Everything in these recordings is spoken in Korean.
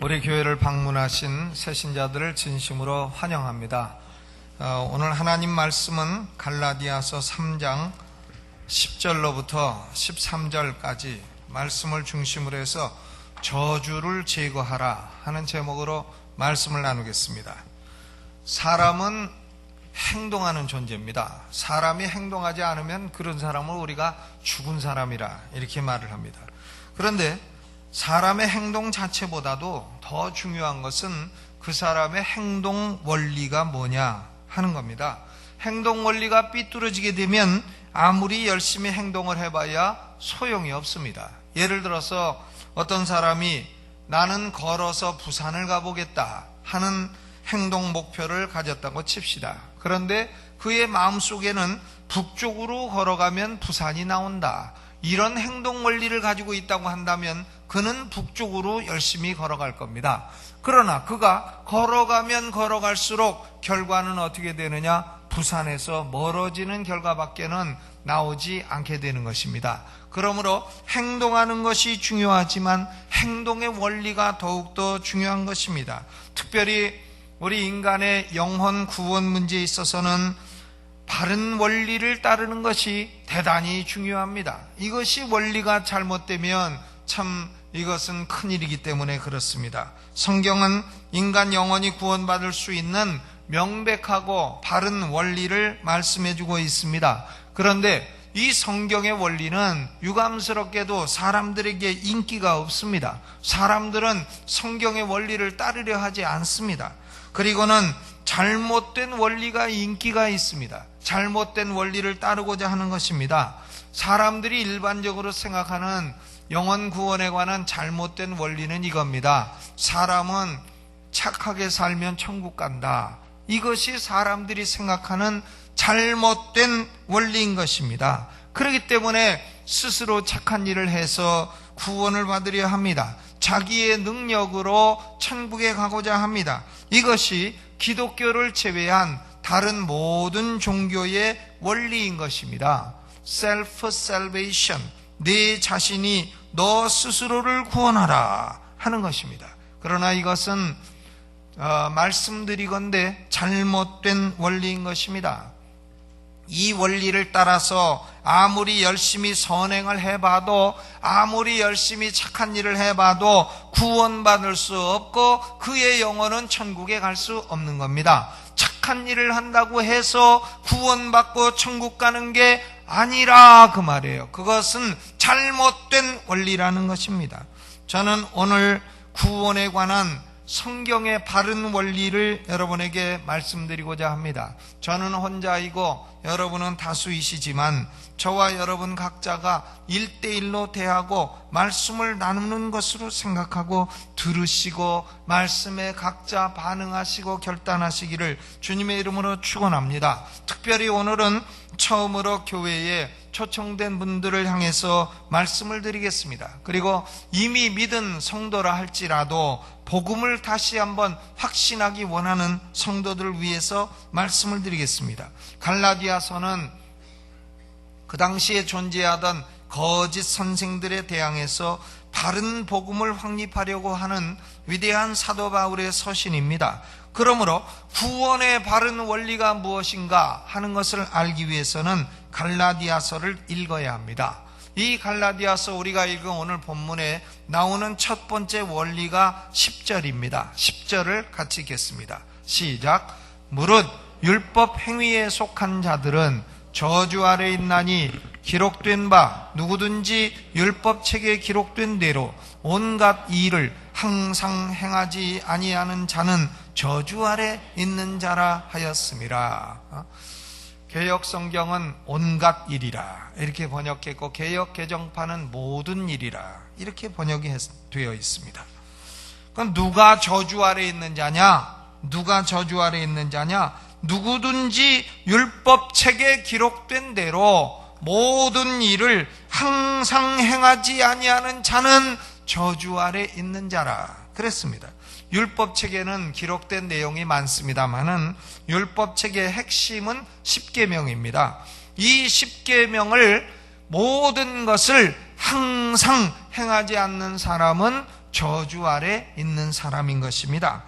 우리 교회를 방문하신 새신자들을 진심으로 환영합니다. 오늘 하나님 말씀은 갈라디아서 3장 10절로부터 13절까지 말씀을 중심으로 해서 저주를 제거하라 하는 제목으로 말씀을 나누겠습니다. 사람은 행동하는 존재입니다. 사람이 행동하지 않으면 그런 사람을 우리가 죽은 사람이라 이렇게 말을 합니다. 그런데 사람의 행동 자체보다도 더 중요한 것은 그 사람의 행동 원리가 뭐냐 하는 겁니다. 행동 원리가 삐뚤어지게 되면 아무리 열심히 행동을 해봐야 소용이 없습니다. 예를 들어서 어떤 사람이 나는 걸어서 부산을 가보겠다 하는 행동 목표를 가졌다고 칩시다. 그런데 그의 마음속에는 북쪽으로 걸어가면 부산이 나온다, 이런 행동 원리를 가지고 있다고 한다면 그는 북쪽으로 열심히 걸어갈 겁니다. 그러나 그가 걸어가면 걸어갈수록 결과는 어떻게 되느냐? 부산에서 멀어지는 결과밖에는 나오지 않게 되는 것입니다. 그러므로 행동하는 것이 중요하지만 행동의 원리가 더욱더 중요한 것입니다. 특별히 우리 인간의 영혼 구원 문제에 있어서는 바른 원리를 따르는 것이 대단히 중요합니다. 이것이 원리가 잘못되면 참 이것은 큰일이기 때문에 그렇습니다. 성경은 인간 영혼이 구원받을 수 있는 명백하고 바른 원리를 말씀해주고 있습니다. 그런데 이 성경의 원리는 유감스럽게도 사람들에게 인기가 없습니다. 사람들은 성경의 원리를 따르려 하지 않습니다. 그리고는 잘못된 원리가 인기가 있습니다. 잘못된 원리를 따르고자 하는 것입니다. 사람들이 일반적으로 생각하는 영혼 구원에 관한 잘못된 원리는 이겁니다. 사람은 착하게 살면 천국 간다. 이것이 사람들이 생각하는 잘못된 원리인 것입니다. 그렇기 때문에 스스로 착한 일을 해서 구원을 받으려 합니다. 자기의 능력으로 천국에 가고자 합니다. 이것이 기독교를 제외한 다른 모든 종교의 원리인 것입니다. self-salvation, 내 자신이 너 스스로를 구원하라 하는 것입니다. 그러나 이것은 말씀드리건대 잘못된 원리인 것입니다. 이 원리를 따라서 아무리 열심히 선행을 해봐도, 아무리 열심히 착한 일을 해봐도 구원받을 수 없고 그의 영혼은 천국에 갈 수 없는 겁니다. 착한 일을 한다고 해서 구원받고 천국 가는 게 아니라 그 말이에요. 그것은 잘못된 원리라는 것입니다. 저는 오늘 구원에 관한 성경의 바른 원리를 여러분에게 말씀드리고자 합니다. 저는 혼자이고 여러분은 다수이시지만 저와 여러분 각자가 1대1로 대하고 말씀을 나누는 것으로 생각하고 들으시고 말씀에 각자 반응하시고 결단하시기를 주님의 이름으로 축원합니다. 특별히 오늘은 처음으로 교회에 초청된 분들을 향해서 말씀을 드리겠습니다. 그리고 이미 믿은 성도라 할지라도 복음을 다시 한번 확신하기 원하는 성도들을 위해서 말씀을 드리겠습니다. 갈라디아서는 그 당시에 존재하던 거짓 선생들에 대항해서 바른 복음을 확립하려고 하는 위대한 사도 바울의 서신입니다. 그러므로 구원의 바른 원리가 무엇인가 하는 것을 알기 위해서는 갈라디아서를 읽어야 합니다. 이 갈라디아서 우리가 읽은 오늘 본문에 나오는 첫 번째 원리가 10절입니다. 10절을 같이 읽겠습니다. 시작. 무릇 율법 행위에 속한 자들은 저주 아래 있나니 기록된 바 누구든지 율법 책에 기록된 대로 온갖 일을 항상 행하지 아니하는 자는 저주 아래 있는 자라 하였음이라. 개역 성경은 온갖 일이라 이렇게 번역했고 개역 개정판은 모든 일이라 이렇게 번역이 되어 있습니다. 그럼 누가 저주 아래 있는 자냐? 누가 저주 아래 있는 자냐? 누구든지 율법책에 기록된 대로 모든 일을 항상 행하지 아니하는 자는 저주 아래 있는 자라 그랬습니다. 율법책에는 기록된 내용이 많습니다만은 율법책의 핵심은 10계명입니다. 이 10계명을 모든 것을 항상 행하지 않는 사람은 저주 아래 있는 사람인 것입니다.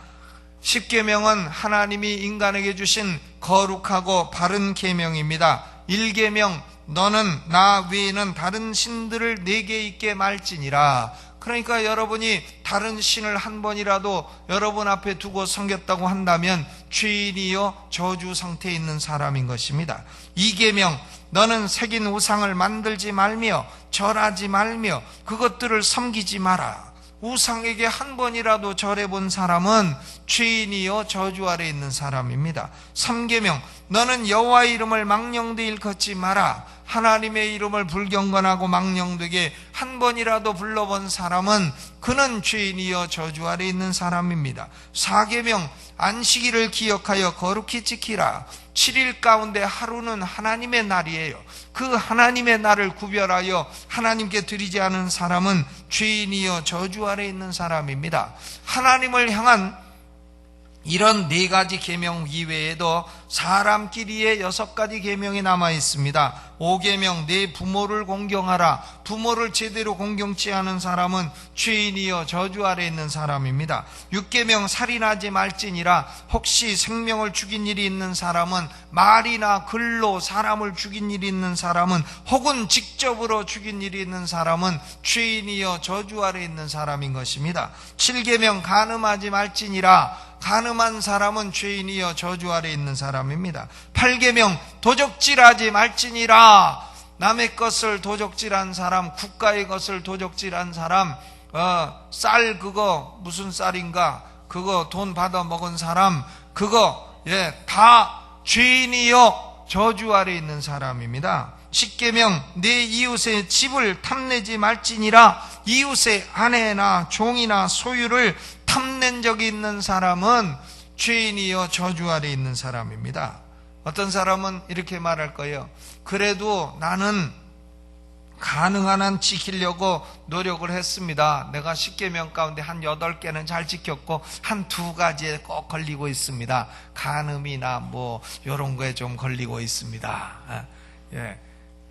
십계명은 하나님이 인간에게 주신 거룩하고 바른 계명입니다. 1계명 너는 나 외에는 다른 신들을 내게 있게 말지니라. 그러니까 여러분이 다른 신을 한 번이라도 여러분 앞에 두고 섬겼다고 한다면 죄인이요 저주 상태에 있는 사람인 것입니다. 2계명 너는 새긴 우상을 만들지 말며 절하지 말며 그것들을 섬기지 마라. 우상에게 한 번이라도 절해본 사람은 죄인이요 저주 아래 있는 사람입니다. 3계명 너는 여호와의 이름을 망령되이 일컫지 마라. 하나님의 이름을 불경건하고 망령되게 한 번이라도 불러본 사람은 그는 죄인이요 저주 아래 있는 사람입니다. 4계명 안식일을 기억하여 거룩히 지키라. 7일 가운데 하루는 하나님의 날이에요. 그 하나님의 날을 구별하여 하나님께 드리지 않은 사람은 죄인이요 저주 아래 있는 사람입니다. 하나님을 향한 이런 4가지 계명 이외에도 사람끼리의 6가지 계명이 남아 있습니다. 5계명 내 부모를 공경하라. 부모를 제대로 공경치 않은 사람은 죄인이요 저주 아래 있는 사람입니다. 6계명 살인하지 말지니라. 혹시 생명을 죽인 일이 있는 사람은 말이나 글로 사람을 죽인 일이 있는 사람은 혹은 직접으로 죽인 일이 있는 사람은 죄인이요 저주 아래 있는 사람인 것입니다. 7계명 간음하지 말지니라. 간음한 사람은 죄인이여 저주 아래 있는 사람입니다. 8계명 도적질하지 말지니라. 남의 것을 도적질한 사람, 국가의 것을 도적질한 사람, 쌀 그거 무슨 쌀인가 그거 돈 받아 먹은 사람 그거 다 죄인이여 저주 아래 있는 사람입니다. 10계명 내 이웃의 집을 탐내지 말지니라. 이웃의 아내나 종이나 소유를 탐낸 적이 있는 사람은 죄인이요 저주 아래 있는 사람입니다. 어떤 사람은 이렇게 말할 거예요. 그래도 나는 가능한 한 지키려고 노력을 했습니다. 내가 10계명 가운데 한 8개는 잘 지켰고 한 2가지에 꼭 걸리고 있습니다. 간음이나 뭐 이런 거에 좀 걸리고 있습니다.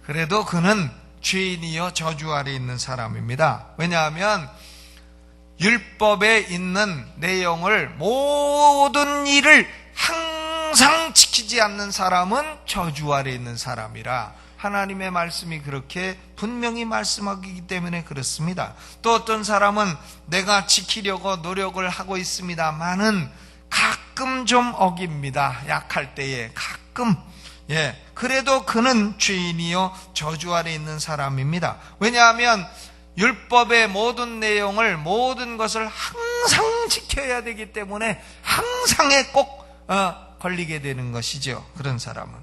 그래도 그는 죄인이요 저주 아래 있는 사람입니다. 왜냐하면 율법에 있는 내용을 모든 일을 항상 지키지 않는 사람은 저주 아래 있는 사람이라 하나님의 말씀이 그렇게 분명히 말씀하기 때문에 그렇습니다. 또 어떤 사람은 내가 지키려고 노력을 하고 있습니다만은 가끔 좀 어깁니다. 약할 때에 가끔. 그래도 그는 죄인이요 저주 아래 있는 사람입니다. 왜냐하면 율법의 모든 내용을 모든 것을 항상 지켜야 되기 때문에 항상에 꼭 걸리게 되는 것이죠. 그런 사람은.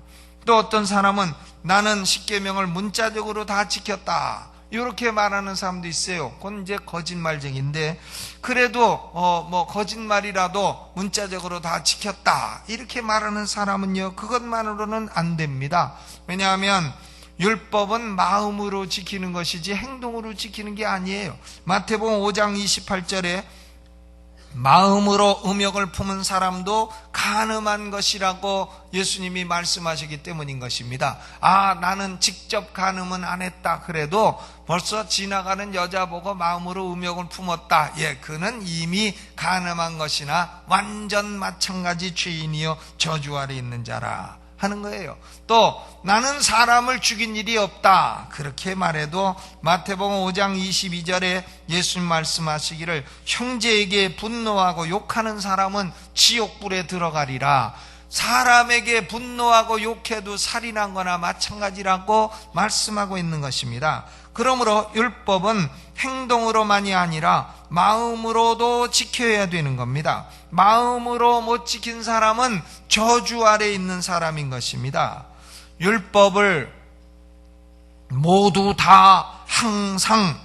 또 어떤 사람은 나는 10계명을 문자적으로 다 지켰다 이렇게 말하는 사람도 있어요. 그건 이제 거짓말쟁인데 그래도 뭐 거짓말이라도 문자적으로 다 지켰다 이렇게 말하는 사람은요 그것만으로는 안 됩니다. 왜냐하면 율법은 마음으로 지키는 것이지 행동으로 지키는 게 아니에요. 마태복음 5장 28절에 마음으로 음욕을 품은 사람도 간음한 것이라고 예수님이 말씀하시기 때문인 것입니다. 나는 직접 간음은 안 했다 그래도 벌써 지나가는 여자 보고 마음으로 음욕을 품었다. 그는 이미 간음한 것이나 완전 마찬가지 죄인이요 저주 아래 있는 자라 하는 거예요. 또 나는 사람을 죽인 일이 없다 그렇게 말해도 마태복음 5장 22절에 예수님 말씀하시기를 형제에게 분노하고 욕하는 사람은 지옥불에 들어가리라. 사람에게 분노하고 욕해도 살인한 거나 마찬가지라고 말씀하고 있는 것입니다. 그러므로 율법은 행동으로만이 아니라 마음으로도 지켜야 되는 겁니다. 마음으로 못 지킨 사람은 저주 아래 있는 사람인 것입니다. 율법을 모두 다 항상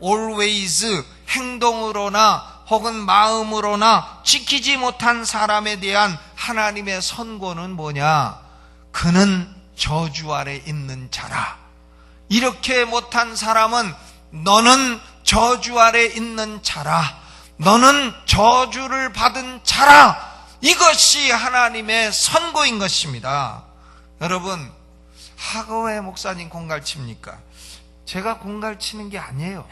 always 행동으로나 혹은 마음으로나 지키지 못한 사람에 대한 하나님의 선고는 뭐냐? 그는 저주 아래 있는 자라. 이렇게 못한 사람은 너는 저주 아래 있는 자라. 너는 저주를 받은 자라. 이것이 하나님의 선고인 것입니다. 여러분, 왜 목사님 공갈칩니까? 제가 공갈치는 게 아니에요.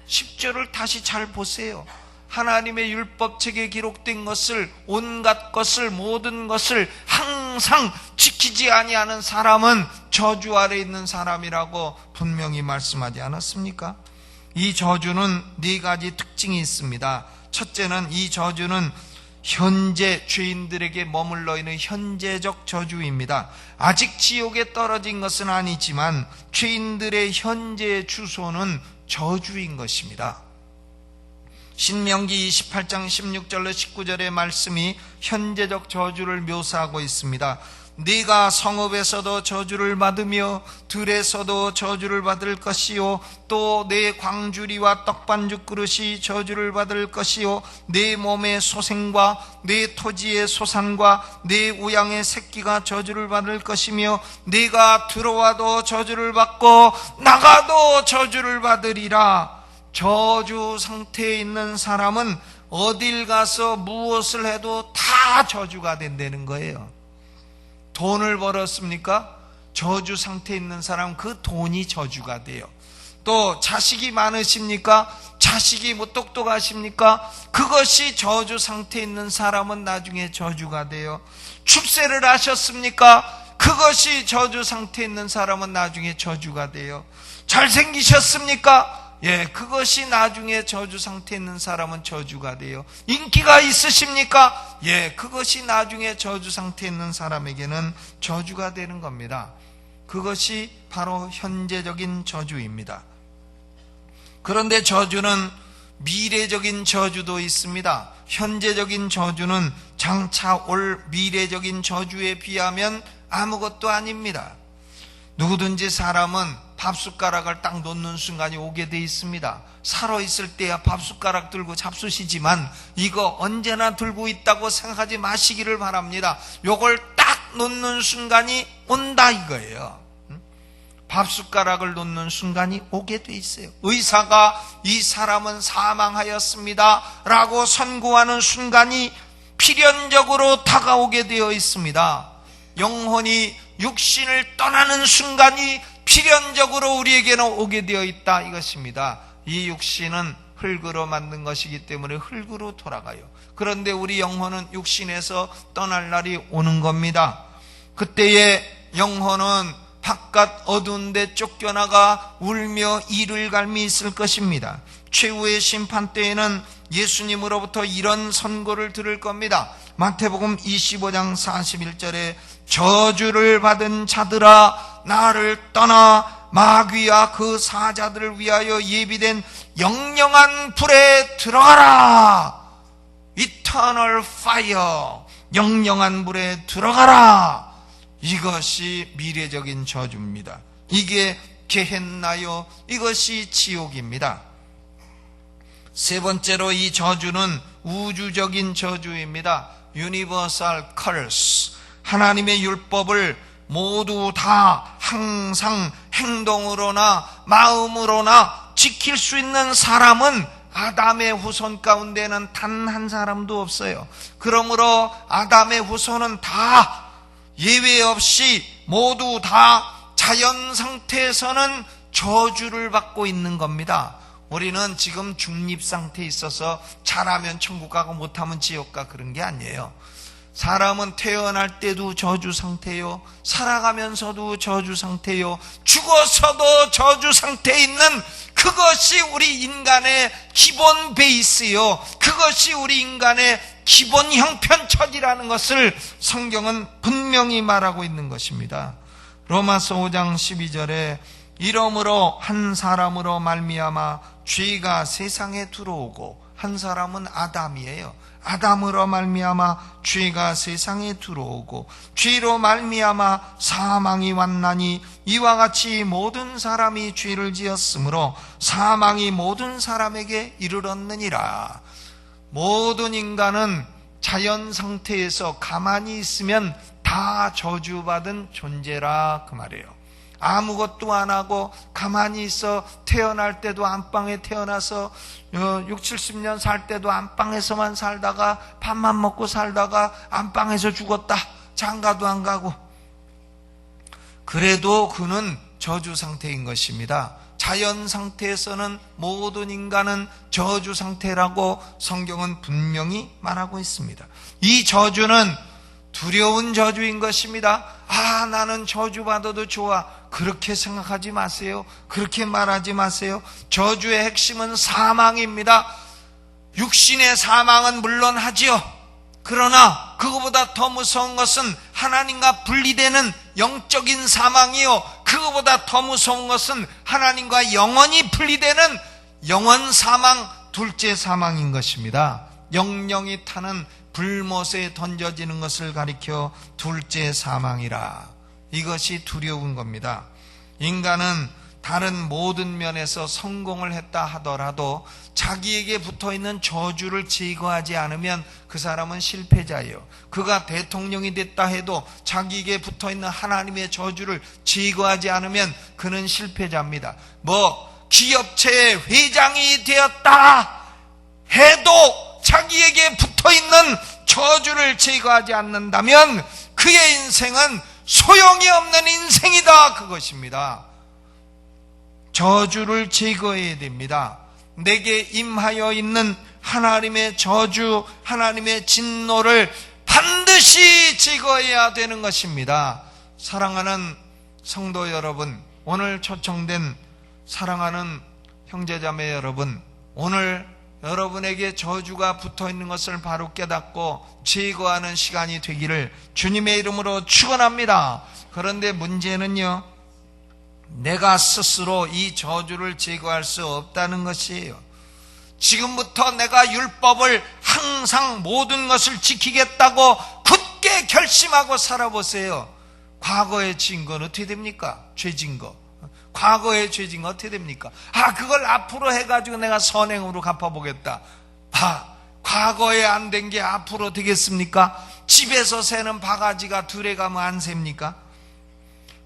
10절을 다시 잘 보세요. 하나님의 율법책에 기록된 것을, 온갖 것을, 모든 것을 항상 지키지 아니하는 사람은 저주 아래 있는 사람이라고 분명히 말씀하지 않았습니까? 이 저주는 네 가지 특징이 있습니다. 첫째는, 이 저주는 현재 죄인들에게 머물러 있는 현재적 저주입니다. 아직 지옥에 떨어진 것은 아니지만 죄인들의 현재 주소는 저주인 것입니다. 신명기 28장 16절로 19절의 말씀이 현재적 저주를 묘사하고 있습니다. 네가 성읍에서도 저주를 받으며 들에서도 저주를 받을 것이요, 또 내 광주리와 떡반죽 그릇이 저주를 받을 것이요, 내 몸의 소생과 내 토지의 소산과 내 우양의 새끼가 저주를 받을 것이며, 네가 들어와도 저주를 받고 나가도 저주를 받으리라. 저주 상태에 있는 사람은 어딜 가서 무엇을 해도 다 저주가 된다는 거예요. 돈을 벌었습니까? 저주 상태에 있는 사람, 그 돈이 저주가 돼요. 또 자식이 많으십니까? 자식이 뭐 똑똑하십니까? 그것이 저주 상태에 있는 사람은 나중에 저주가 돼요. 출세를 하셨습니까? 그것이 저주 상태에 있는 사람은 나중에 저주가 돼요. 잘생기셨습니까? 예, 그것이 나중에 저주 상태에 있는 사람은 저주가 돼요. 인기가 있으십니까? 예, 그것이 나중에 저주 상태에 있는 사람에게는 저주가 되는 겁니다. 그것이 바로 현재적인 저주입니다. 그런데 저주는 미래적인 저주도 있습니다. 현재적인 저주는 장차 올 미래적인 저주에 비하면 아무것도 아닙니다. 누구든지 사람은 밥숟가락을 딱 놓는 순간이 오게 돼 있습니다. 살아있을 때야 밥숟가락 들고 잡수시지만 이거 언제나 들고 있다고 생각하지 마시기를 바랍니다. 요걸 딱 놓는 순간이 온다 이거예요. 밥숟가락을 놓는 순간이 오게 돼 있어요. 의사가 이 사람은 사망하였습니다 라고 선고하는 순간이 필연적으로 다가오게 되어 있습니다. 영혼이 육신을 떠나는 순간이 필연적으로 우리에게는 오게 되어 있다 이것입니다. 이 육신은 흙으로 만든 것이기 때문에 흙으로 돌아가요. 그런데 우리 영혼은 육신에서 떠날 날이 오는 겁니다. 그때의 영혼은 바깥 어두운 데 쫓겨나가 울며 이를 갈미 있을 것입니다. 최후의 심판 때에는 예수님으로부터 이런 선고를 들을 겁니다. 마태복음 25장 41절에 저주를 받은 자들아 나를 떠나 마귀와 그 사자들을 위하여 예비된 영영한 불에 들어가라. Eternal fire, 영영한 불에 들어가라. 이것이 미래적인 저주입니다. 이게 게헨나요, 이것이 지옥입니다. 세 번째로 이 저주는 우주적인 저주입니다. Universal curse. 하나님의 율법을 모두 다 항상 행동으로나 마음으로나 지킬 수 있는 사람은 아담의 후손 가운데는 단 한 사람도 없어요. 그러므로 아담의 후손은 다 예외 없이 모두 다 자연 상태에서는 저주를 받고 있는 겁니다. 우리는 지금 중립 상태에 있어서 잘하면 천국 가고 못하면 지옥 가, 그런 게 아니에요. 사람은 태어날 때도 저주 상태요, 살아가면서도 저주 상태요, 죽어서도 저주 상태에 있는 그것이 우리 인간의 기본 베이스요, 그것이 우리 인간의 기본 형편처지라는 것을 성경은 분명히 말하고 있는 것입니다. 로마서 5장 12절에 이러므로 한 사람으로 말미암아 죄가 세상에 들어오고, 한 사람은 아담이에요. 아담으로 말미암아 죄가 세상에 들어오고 죄로 말미암아 사망이 왔나니 이와 같이 모든 사람이 죄를 지었으므로 사망이 모든 사람에게 이르렀느니라. 모든 인간은 자연 상태에서 가만히 있으면 다 저주받은 존재라 그 말이에요. 아무것도 안 하고 가만히 있어 태어날 때도 안방에 태어나서 60, 70년 살 때도 안방에서만 살다가 밥만 먹고 살다가 안방에서 죽었다. 장가도 안 가고. 그래도 그는 저주 상태인 것입니다. 자연 상태에서는 모든 인간은 저주 상태라고 성경은 분명히 말하고 있습니다. 이 저주는 두려운 저주인 것입니다. 나는 저주받아도 좋아, 그렇게 생각하지 마세요. 그렇게 말하지 마세요. 저주의 핵심은 사망입니다. 육신의 사망은 물론 하지요. 그러나 그거보다 더 무서운 것은 하나님과 분리되는 영적인 사망이요, 그거보다 더 무서운 것은 하나님과 영원히 분리되는 영원 사망, 둘째 사망인 것입니다. 영영이 타는 불못에 던져지는 것을 가리켜 둘째 사망이라. 이것이 두려운 겁니다. 인간은 다른 모든 면에서 성공을 했다 하더라도 자기에게 붙어있는 저주를 제거하지 않으면 그 사람은 실패자예요. 그가 대통령이 됐다 해도 자기에게 붙어있는 하나님의 저주를 제거하지 않으면 그는 실패자입니다. 기업체의 회장이 되었다 해도 자기에게 붙어있는 저주를 제거하지 않는다면 그의 인생은 소용이 없는 인생이다, 그것입니다. 저주를 제거해야 됩니다. 내게 임하여 있는 하나님의 저주, 하나님의 진노를 반드시 제거해야 되는 것입니다. 사랑하는 성도 여러분, 오늘 초청된 사랑하는 형제자매 여러분, 오늘 여러분에게 저주가 붙어있는 것을 바로 깨닫고 제거하는 시간이 되기를 주님의 이름으로 축원합니다. 그런데 문제는요, 내가 스스로 이 저주를 제거할 수 없다는 것이에요. 지금부터 내가 율법을 항상 모든 것을 지키겠다고 굳게 결심하고 살아보세요. 과거의 증거는 어떻게 됩니까? 죄진거. 과거의 죄진거 어떻게 됩니까? 그걸 앞으로 해가지고 내가 선행으로 갚아보겠다. 과거에 안 된 게 앞으로 되겠습니까? 집에서 새는 바가지가 들에 가면 안 셉니까?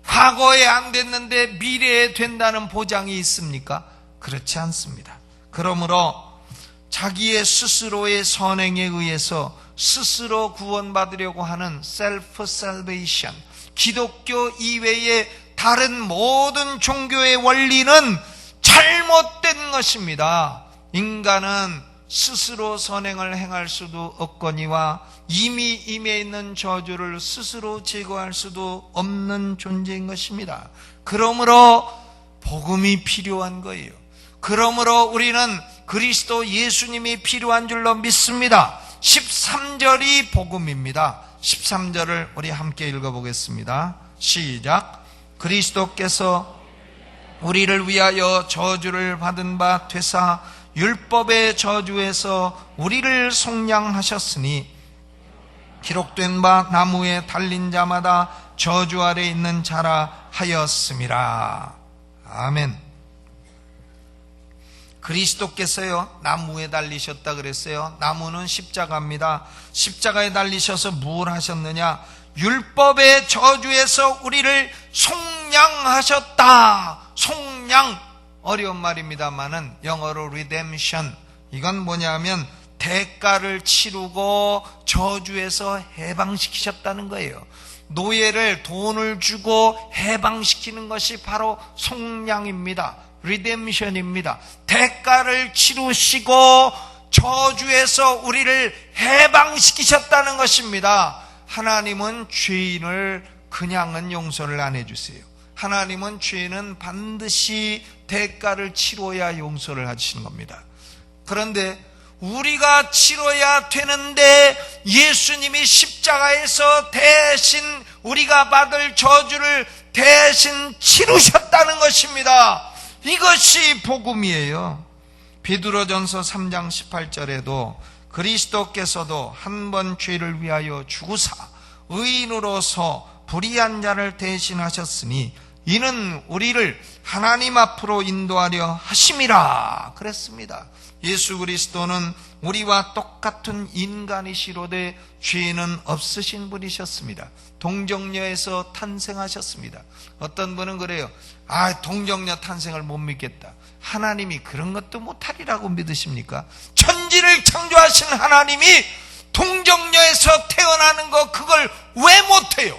과거에 안 됐는데 미래에 된다는 보장이 있습니까? 그렇지 않습니다. 그러므로 자기의 스스로의 선행에 의해서 스스로 구원받으려고 하는 셀프 살베이션, 기독교 이외의 다른 모든 종교의 원리는 잘못된 것입니다. 인간은 스스로 선행을 행할 수도 없거니와 이미 임해 있는 저주를 스스로 제거할 수도 없는 존재인 것입니다. 그러므로 복음이 필요한 거예요. 그러므로 우리는 그리스도 예수님이 필요한 줄로 믿습니다. 13절이 복음입니다. 13절을 우리 함께 읽어보겠습니다. 시작. 그리스도께서 우리를 위하여 저주를 받은 바 되사 율법의 저주에서 우리를 속량하셨으니 기록된 바 나무에 달린 자마다 저주 아래 있는 자라 하였음이라. 아멘. 그리스도께서요, 나무에 달리셨다 그랬어요. 나무는 십자가입니다. 십자가에 달리셔서 뭘 하셨느냐? 율법의 저주에서 우리를 속량하셨다. 속량, 어려운 말입니다만은 영어로 redemption, 이건 뭐냐면 대가를 치르고 저주에서 해방시키셨다는 거예요. 노예를 돈을 주고 해방시키는 것이 바로 속량입니다. 리뎀션입니다. 대가를 치르시고 저주에서 우리를 해방시키셨다는 것입니다. 하나님은 죄인을 그냥은 용서를 안 해주세요. 하나님은 죄인은 반드시 대가를 치러야 용서를 하시는 겁니다. 그런데 우리가 치러야 되는데 예수님이 십자가에서 대신 우리가 받을 저주를 대신 치르셨다는 것입니다. 이것이 복음이에요. 베드로전서 3장 18절에도 그리스도께서도 한 번 죄를 위하여 죽으사 의인으로서 불의한 자를 대신하셨으니 이는 우리를 하나님 앞으로 인도하려 하심이라 그랬습니다. 예수 그리스도는 우리와 똑같은 인간이시로되 죄는 없으신 분이셨습니다. 동정녀에서 탄생하셨습니다. 어떤 분은 그래요. 동정녀 탄생을 못 믿겠다. 하나님이 그런 것도 못하리라고 믿으십니까? 천지를 창조하신 하나님이 동정녀에서 태어나는 거 그걸 왜 못해요?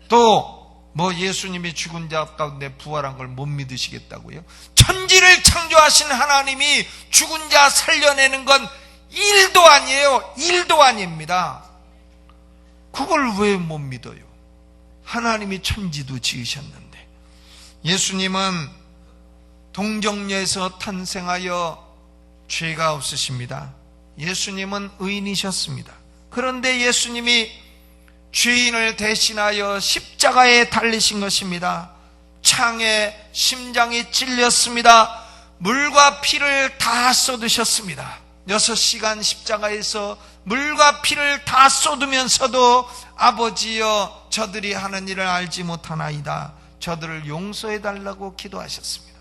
또 뭐 예수님이 죽은 자 가운데 부활한 걸 못 믿으시겠다고요? 천지를 창조하신 하나님이 죽은 자 살려내는 건 1도 아니에요. 1도 아닙니다. 그걸 왜 못 믿어요? 하나님이 천지도 지으셨는데. 예수님은 동정녀에서 탄생하여 죄가 없으십니다. 예수님은 의인이셨습니다. 그런데 예수님이 죄인을 대신하여 십자가에 달리신 것입니다. 창에 심장이 찔렸습니다. 물과 피를 다 쏟으셨습니다. 6시간 십자가에서 물과 피를 다 쏟으면서도 아버지여 저들이 하는 일을 알지 못하나이다. 저들을 용서해 달라고 기도하셨습니다.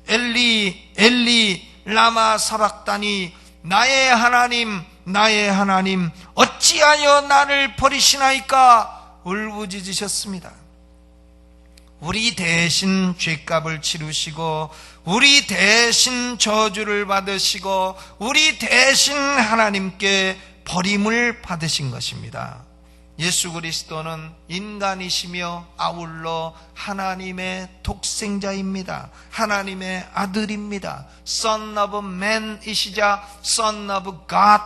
엘리 엘리 라마 사박다니 나의 하나님 나의 하나님 어찌하여 나를 버리시나이까 울부짖으셨습니다. 우리 대신 죗값을 치르시고 우리 대신 저주를 받으시고 우리 대신 하나님께 버림을 받으신 것입니다. 예수 그리스도는 인간이시며 아울러 하나님의 독생자입니다. 하나님의 아들입니다. Son of man이시자 Son of God,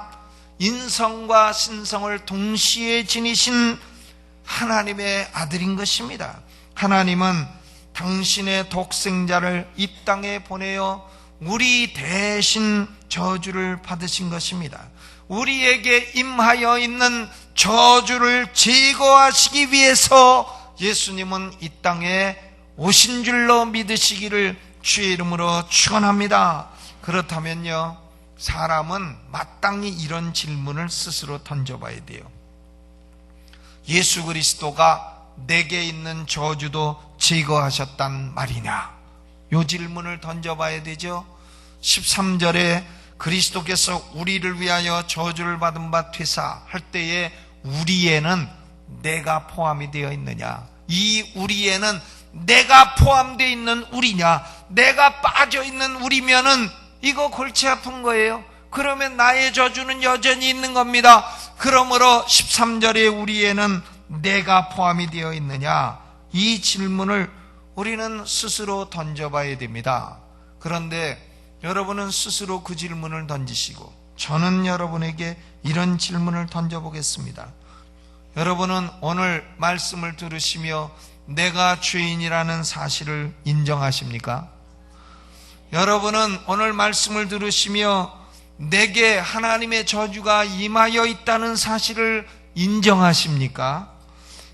인성과 신성을 동시에 지니신 하나님의 아들인 것입니다. 하나님은 당신의 독생자를 이 땅에 보내어 우리 대신 저주를 받으신 것입니다. 우리에게 임하여 있는 저주를 제거하시기 위해서 예수님은 이 땅에 오신 줄로 믿으시기를 주의 이름으로 축원합니다. 그렇다면요, 사람은 마땅히 이런 질문을 스스로 던져봐야 돼요. 예수 그리스도가 내게 있는 저주도 제거하셨단 말이냐? 이 질문을 던져봐야 되죠. 13절에 그리스도께서 우리를 위하여 저주를 받은 바 되사 할 때에 우리에는 내가 포함이 되어 있느냐? 이 우리에는 내가 포함되어 있는 우리냐? 내가 빠져 있는 우리면은 이거 골치 아픈 거예요. 그러면 나의 저주는 여전히 있는 겁니다. 그러므로 13절에 우리에는 내가 포함이 되어 있느냐? 이 질문을 우리는 스스로 던져봐야 됩니다. 그런데 여러분은 스스로 그 질문을 던지시고 저는 여러분에게 이런 질문을 던져보겠습니다. 여러분은 오늘 말씀을 들으시며 내가 죄인이라는 사실을 인정하십니까? 여러분은 오늘 말씀을 들으시며 내게 하나님의 저주가 임하여 있다는 사실을 인정하십니까?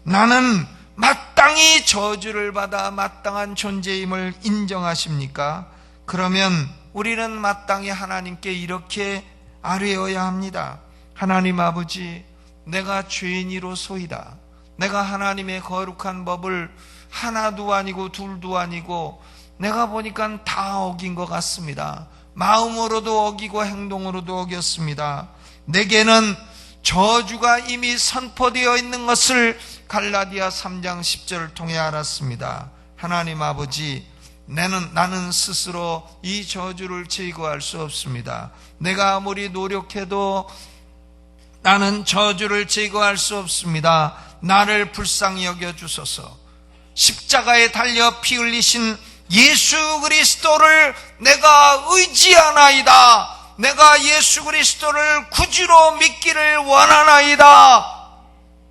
나는 마땅히 저주를 받아 마땅한 존재임을 인정하십니까? 그러면 우리는 마땅히 하나님께 이렇게 아뢰어야 합니다. 하나님 아버지, 내가 죄인이로소이다. 내가 하나님의 거룩한 법을 하나도 아니고 둘도 아니고 내가 보니까 다 어긴 것 같습니다. 마음으로도 어기고 행동으로도 어겼습니다. 내게는 저주가 이미 선포되어 있는 것을 갈라디아 3장 10절을 통해 알았습니다. 하나님 아버지, 나는 스스로 이 저주를 제거할 수 없습니다. 내가 아무리 노력해도 나는 저주를 제거할 수 없습니다. 나를 불쌍히 여겨주소서. 십자가에 달려 피 흘리신 예수 그리스도를 내가 의지하나이다. 내가 예수 그리스도를 구주로 믿기를 원하나이다.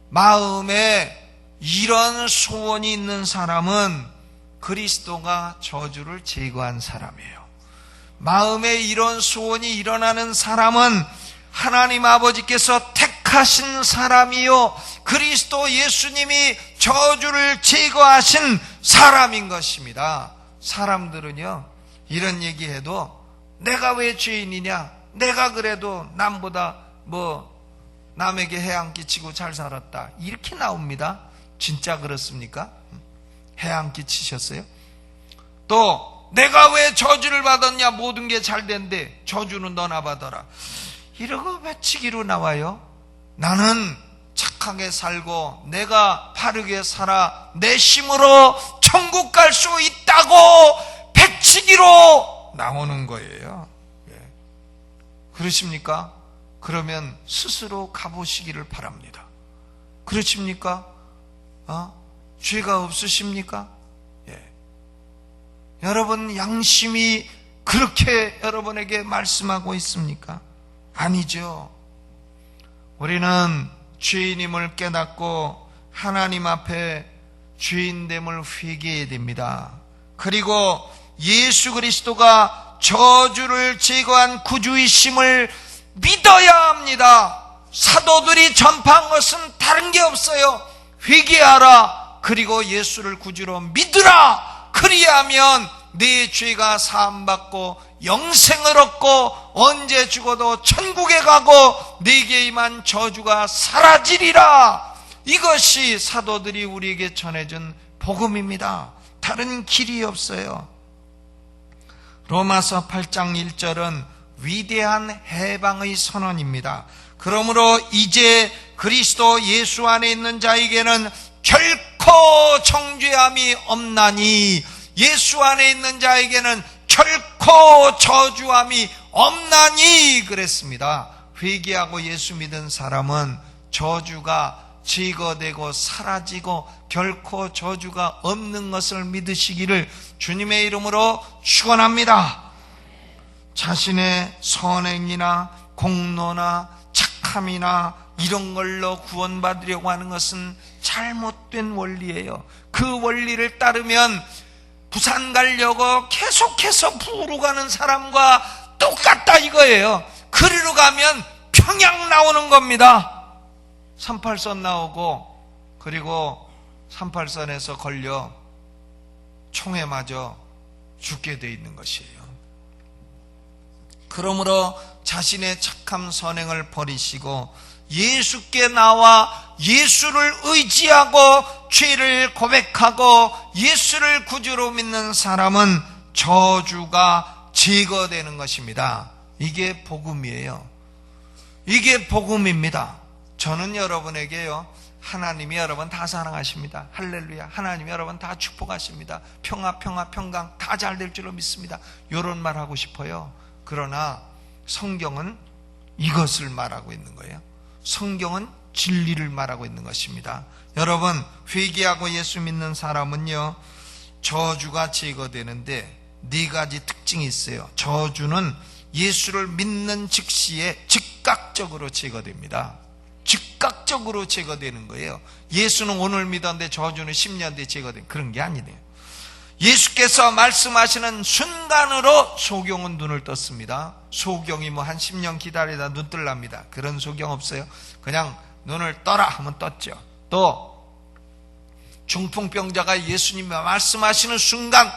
마음에 이런 소원이 있는 사람은 그리스도가 저주를 제거한 사람이에요. 마음에 이런 소원이 일어나는 사람은 하나님 아버지께서 택하신 사람이요, 그리스도 예수님이 저주를 제거하신 사람인 것입니다. 사람들은요, 이런 얘기해도 내가 왜 죄인이냐? 내가 그래도 남보다 남에게 해안 끼치고 잘 살았다. 이렇게 나옵니다. 진짜 그렇습니까? 해안 끼치셨어요? 또 내가 왜 저주를 받았냐? 모든 게 잘 된대. 저주는 너나 받아라. 이러고 외치기로 나와요. 나는 착하게 살고 내가 바르게 살아 내 힘으로 천국 갈 수 있다고 배치기로 나오는 거예요. 그러십니까? 그러면 스스로 가보시기를 바랍니다. 그렇습니까? 죄가 없으십니까? 예. 여러분 양심이 그렇게 여러분에게 말씀하고 있습니까? 아니죠. 우리는 죄인임을 깨닫고 하나님 앞에 죄인됨을 회개해야 됩니다. 그리고 예수 그리스도가 저주를 제거한 구주이심을 믿어야 합니다. 사도들이 전파한 것은 다른 게 없어요. 회개하라. 그리고 예수를 구주로 믿으라. 그리하면 내 죄가 사함받고 영생을 얻고 언제 죽어도 천국에 가고 내게 임한 저주가 사라지리라. 이것이 사도들이 우리에게 전해준 복음입니다. 다른 길이 없어요. 로마서 8장 1절은 위대한 해방의 선언입니다. 그러므로 이제 그리스도 예수 안에 있는 자에게는 결코 정죄함이 없나니, 예수 안에 있는 자에게는 결코 저주함이 없나니 그랬습니다. 회개하고 예수 믿은 사람은 저주가 제거되고 사라지고 결코 저주가 없는 것을 믿으시기를 주님의 이름으로 축원합니다. 자신의 선행이나 공로나 착함이나 이런 걸로 구원받으려고 하는 것은 잘못된 원리예요. 그 원리를 따르면 부산 가려고 계속해서 부로 가는 사람과 똑같다 이거예요. 그리로 가면 평양 나오는 겁니다. 38선 나오고 그리고 38선에서 걸려 총에 맞아 죽게 돼 있는 것이에요. 그러므로 자신의 착함 선행을 버리시고 예수께 나와 예수를 의지하고 죄를 고백하고 예수를 구주로 믿는 사람은 저주가 제거되는 것입니다. 이게 복음이에요. 이게 복음입니다. 저는 여러분에게요, 하나님이 여러분 다 사랑하십니다. 할렐루야. 하나님이 여러분 다 축복하십니다. 평화 평강 다 잘 될 줄로 믿습니다. 이런 말 하고 싶어요. 그러나 성경은 이것을 말하고 있는 거예요. 성경은 진리를 말하고 있는 것입니다. 여러분, 회개하고 예수 믿는 사람은요, 저주가 제거되는데 네 가지 특징이 있어요. 저주는 예수를 믿는 즉시에 즉각적으로 제거됩니다. 즉각적으로 제거되는 거예요. 예수는 오늘 믿었는데 저주는 10년 뒤에 제거된 그런 게 아니네요. 예수께서 말씀하시는 순간으로 소경은 눈을 떴습니다. 소경이 뭐 한 10년 기다리다 눈 뜰랍니다. 그런 소경 없어요. 그냥 눈을 떠라 하면 떴죠. 또 중풍병자가 예수님이 말씀하시는 순간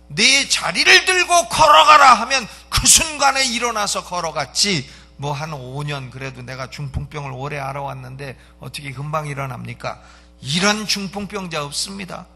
내 자리를 들고 걸어가라 하면 그 순간에 일어나서 걸어갔지, 뭐 한 5년 그래도 내가 중풍병을 오래 알아왔는데 어떻게 금방 일어납니까? 이런 중풍병자 없습니다.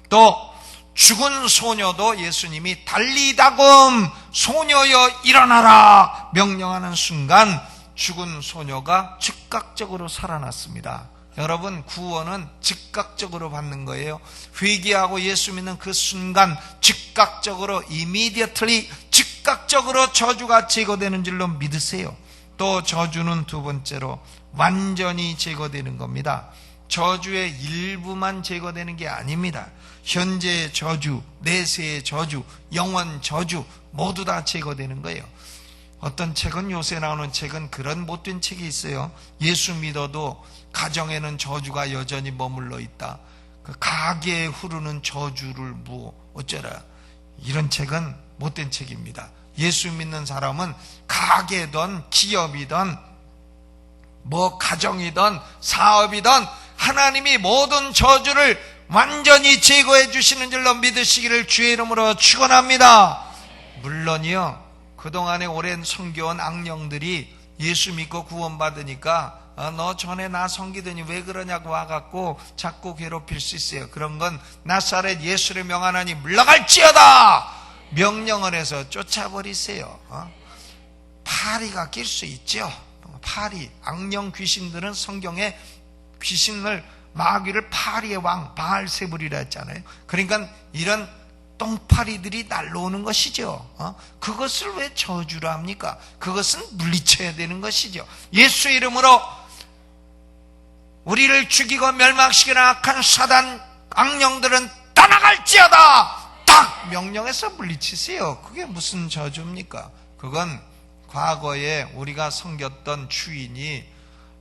또 죽은 소녀도 예수님이 달리다금 소녀여 일어나라 명령하는 순간 죽은 소녀가 즉각적으로 살아났습니다. 여러분, 구원은 즉각적으로 받는 거예요. 회개하고 예수 믿는 그 순간 즉각적으로 immediately 즉각적으로 저주가 제거되는 줄로 믿으세요. 또 저주는 두 번째로 완전히 제거되는 겁니다. 저주의 일부만 제거되는 게 아닙니다. 현재의 저주, 내세의 저주, 영원 저주 모두 다 제거되는 거예요. 어떤 책은, 요새 나오는 책은 그런 못된 책이 있어요. 예수 믿어도 가정에는 저주가 여전히 머물러 있다. 그 가게에 흐르는 저주를 뭐 어쩌라. 이런 책은 못된 책입니다. 예수 믿는 사람은 가게든 기업이든 뭐 가정이든 사업이든 하나님이 모든 저주를 완전히 제거해 주시는 줄로 믿으시기를 주의 이름으로 축원합니다. 물론이요, 그동안에 오랜 섬겨온 악령들이 예수 믿고 구원받으니까 너 전에 나 섬기더니 왜 그러냐고 와갖고 자꾸 괴롭힐 수 있어요. 그런 건 나사렛 예수를 명하나니 물러갈지어다 명령을 해서 쫓아버리세요. 파리가 낄 수 있죠. 파리, 악령 귀신들은 성경에 귀신을, 마귀를 파리의 왕 바알세불이라 했잖아요. 그러니까 이런 똥파리들이 날라오는 것이죠. 그것을 왜 저주라 합니까? 그것은 물리쳐야 되는 것이죠. 예수 이름으로 우리를 죽이고 멸망시키는 악한 사단 악령들은 떠나갈지어다. 딱 명령해서 물리치세요. 그게 무슨 저주입니까? 그건 과거에 우리가 섬겼던 주인이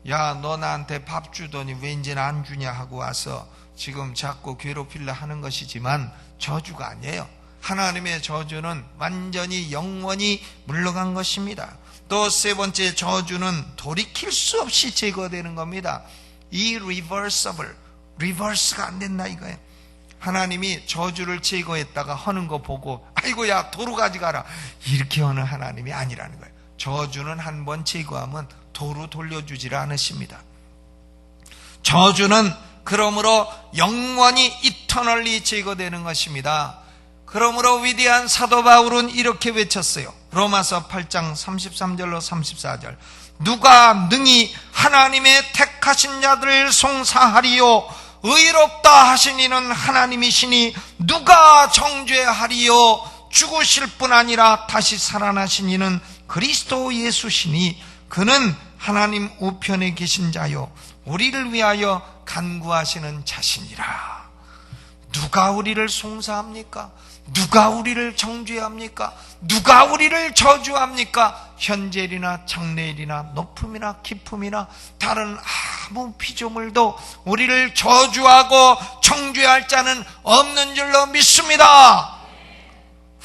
야, 너 나한테 밥 주더니 왠지 안 주냐 하고 와서 지금 자꾸 괴롭히려 하는 것이지만 저주가 아니에요. 하나님의 저주는 완전히 영원히 물러간 것입니다. 또 세 번째 저주는 돌이킬 수 없이 제거되는 겁니다. irreversible, 리버스가 안 된다 이거예요. 하나님이 저주를 제거했다가 하는 거 보고 아이고 야 도로 가져가라 이렇게 하는 하나님이 아니라는 거예요. 저주는 한 번 제거하면 도로 돌려주질 않으십니다. 저주는 그러므로 영원히 이터널리 제거되는 것입니다. 그러므로 위대한 사도 바울은 이렇게 외쳤어요. 로마서 8장 33절로 34절. 누가 능히 하나님의 택하신 자들을 송사하리요 의롭다 하신 이는 하나님이시니 누가 정죄하리요 죽으실 뿐 아니라 다시 살아나신 이는 그리스도 예수시니 그는 하나님 우편에 계신 자요 우리를 위하여 간구하시는 자신이라. 누가 우리를 송사합니까? 누가 우리를 정죄합니까? 누가 우리를 저주합니까? 현재일이나 장래일이나 높음이나 깊음이나 다른 아무 피조물도 우리를 저주하고 정죄할 자는 없는 줄로 믿습니다.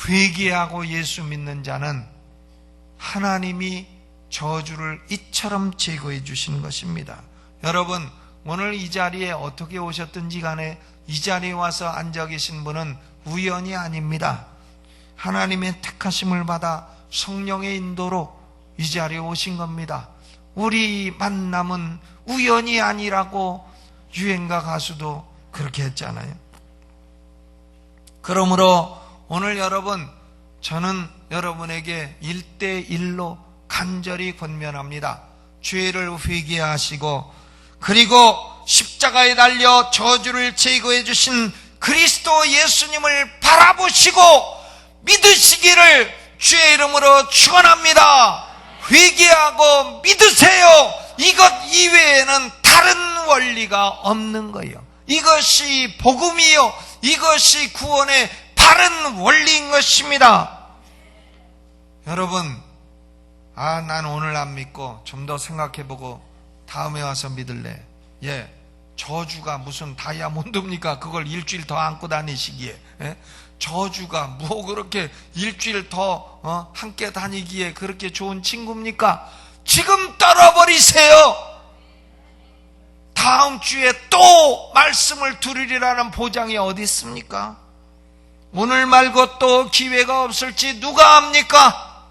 회개하고 예수 믿는 자는 하나님이 저주를 이처럼 제거해 주시는 것입니다. 여러분, 오늘 이 자리에 어떻게 오셨든지 간에 이 자리에 와서 앉아 계신 분은 우연이 아닙니다. 하나님의 택하심을 받아 성령의 인도로 이 자리에 오신 겁니다. 우리 만남은 우연이 아니라고 유행가 가수도 그렇게 했잖아요. 그러므로 오늘 여러분, 저는 여러분에게 1대1로 간절히 권면합니다. 죄를 회개하시고 그리고 십자가에 달려 저주를 제거해 주신 그리스도 예수님을 바라보시고 믿으시기를 주의 이름으로 축원합니다. 회개하고 믿으세요. 이것 이외에는 다른 원리가 없는 거예요. 이것이 복음이요, 이것이 구원의 바른 원리인 것입니다. 여러분, 난 오늘 안 믿고 좀 더 생각해보고 다음에 와서 믿을래. 저주가 무슨 다이아몬드입니까? 그걸 일주일 더 안고 다니시기에. 저주가 뭐 그렇게 일주일 더 함께 다니기에 그렇게 좋은 친구입니까? 지금 떨어버리세요. 다음 주에 또 말씀을 들으리라는 보장이 어디 있습니까? 오늘 말고 또 기회가 없을지 누가 압니까?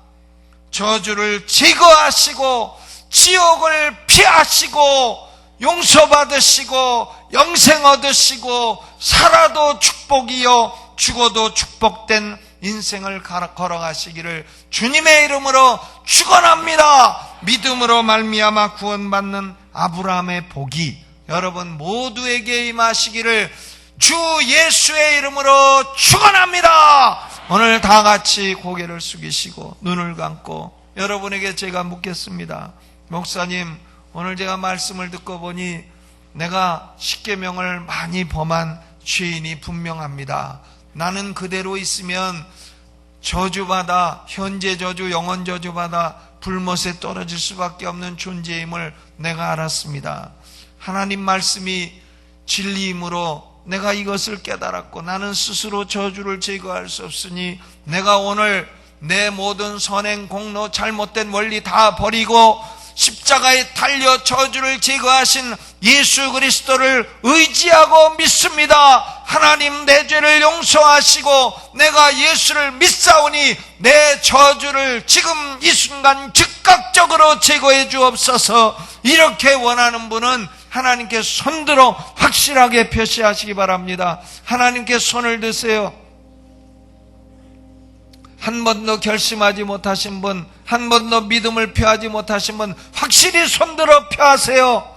저주를 제거하시고 지옥을 피하시고 용서받으시고 영생 얻으시고 살아도 축복이요 죽어도 축복된 인생을 걸어가시기를 주님의 이름으로 축원합니다. 믿음으로 말미암아 구원받는 아브라함의 복이 여러분 모두에게 임하시기를 주 예수의 이름으로 축원합니다. 오늘 다 같이 고개를 숙이시고 눈을 감고 여러분에게 제가 묻겠습니다. 목사님, 오늘 제가 말씀을 듣고 보니 내가 십계명을 많이 범한 죄인이 분명합니다. 나는 그대로 있으면 저주받아 현재 저주, 영원 저주받아 불못에 떨어질 수밖에 없는 존재임을 내가 알았습니다. 하나님 말씀이 진리이므로 내가 이것을 깨달았고 나는 스스로 저주를 제거할 수 없으니 내가 오늘 내 모든 선행, 공로, 잘못된 원리 다 버리고 십자가에 달려 저주를 제거하신 예수 그리스도를 의지하고 믿습니다. 하나님 내 죄를 용서하시고 내가 예수를 믿사오니 내 저주를 지금 이 순간 즉각적으로 제거해 주옵소서. 이렇게 원하는 분은 하나님께 손들어 확실하게 표시하시기 바랍니다. 하나님께 손을 드세요. 한 번도 결심하지 못하신 분, 한 번도 믿음을 표하지 못하신 분 확실히 손들어 표하세요.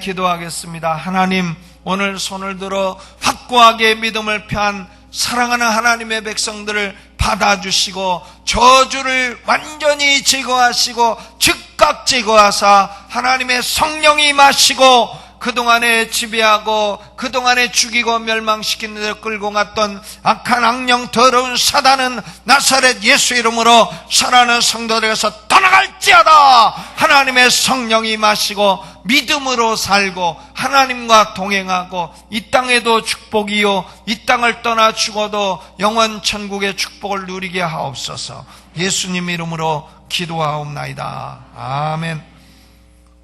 기도하겠습니다. 하나님, 오늘 손을 들어 확고하게 믿음을 표한 사랑하는 하나님의 백성들을 받아주시고 저주를 완전히 제거하시고 즉각 제거하사 하나님의 성령이 임하시고 그동안에 지배하고 그동안에 죽이고 멸망시키는 데 끌고 갔던 악한 악령 더러운 사단은 나사렛 예수 이름으로 사랑하는 성도들에게서 떠나갈지어다. 하나님의 성령이 마시고 믿음으로 살고 하나님과 동행하고 이 땅에도 축복이요 이 땅을 떠나 죽어도 영원 천국의 축복을 누리게 하옵소서. 예수님 이름으로 기도하옵나이다. 아멘.